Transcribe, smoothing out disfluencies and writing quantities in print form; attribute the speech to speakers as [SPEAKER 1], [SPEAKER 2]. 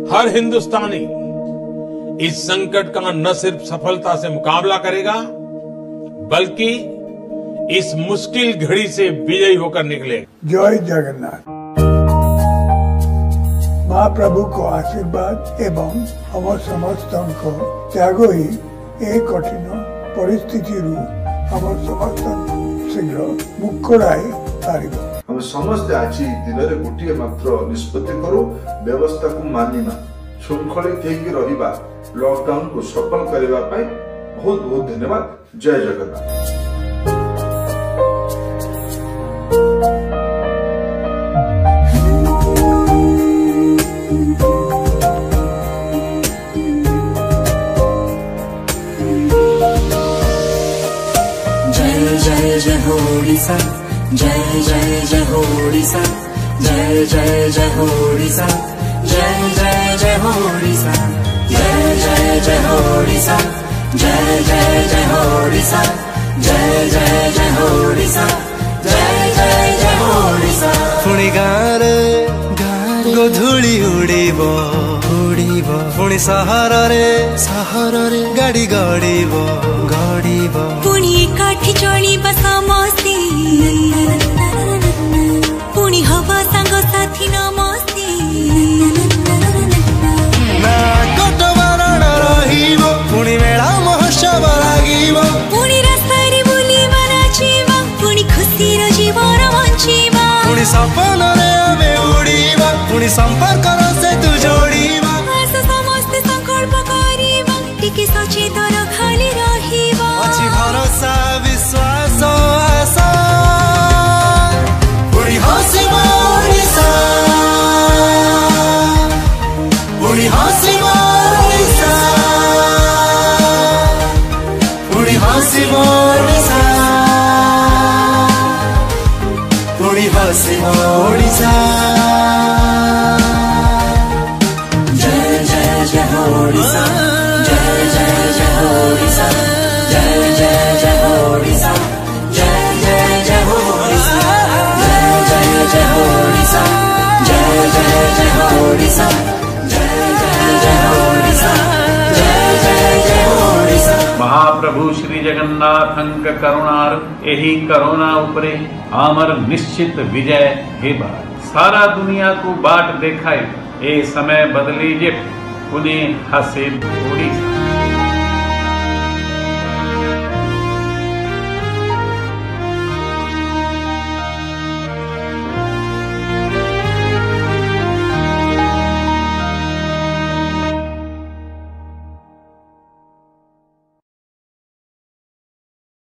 [SPEAKER 1] हर हिंदुस्तानी इस संकट का न सिर्फ सफलता से मुकाबला करेगा, बल्कि इस मुश्किल घड़ी से विजयी होकर निकलेगा।
[SPEAKER 2] जय जगन्नाथ। महाप्रभु को आशीर्वाद एवं हम समस्त को त्याग ही ए कठिन परिस्थिति हम समस्त शीघ्र मुक्कड़ाई पार।
[SPEAKER 3] हम समस्त आज दिन में गोटे मात्र निष्पत्ति करूँ, व्यवस्था को मानिना, श्रृंखलित रहिबा, लॉकडाउन को सफल करने बहुत बहुत धन्यवाद। जय जगन्नाथ।
[SPEAKER 4] जय जय हो ओडिशा, जय जय जय हो ओडिशा, जय जय जय हो ओडिशा, जय जय जय हो ओडिशा, जय जय जय हो ओडिशा, जय जय जय हो ओडिशा, जय जय जय हो ओडिशा, जय जय जय हो ओडिशा। पुणी गारे गोधूली उड़ीब उड़ीब, पुणी सहर रे गाड़ी गड़ीब गड़ीब, पुणी एकाठी चलिब समस्ते, पुणी हवा सांग साथी नमस्ते। ना कट बारण रहिब, पुणी मेला महोत्सव लागिब, पुणी रास्ता रे बुलिब नाचिब, पुणी खुशी रो जीवन बंचिब, पुणी सपन रे आमे उड़ीब, पुणी संपर्क से तू जोड़ीब। आस समस्त संकल्प करिब, टिके सचेतन खाली रहिब, अछि भरोसा विश्वास आशा, पुणी हसिब ओडिशा, पुणी हसिब ओडिशा, पुणी हसिब ओडिशा, पुणी हसिब ओडिशा। जय जय जय हो ओडिशा, जय जय जय हो ओडिशा, जय जय जय हो ओडिशा, जय जय जय हो ओडिशा, जय जय जय हो ओडिशा, जय जय जय हो ओडिशा, जय जय जय हो ओडिशा, जय जय जय हो ओडिशा।
[SPEAKER 5] महाप्रभु श्री जगन्नाथंक करुणार एही करोना उपरे आमर निश्चित विजय हेबा। सारा दुनिया को बाट देखाई, ए समय बदली जे पुणे हसे ओडिशा।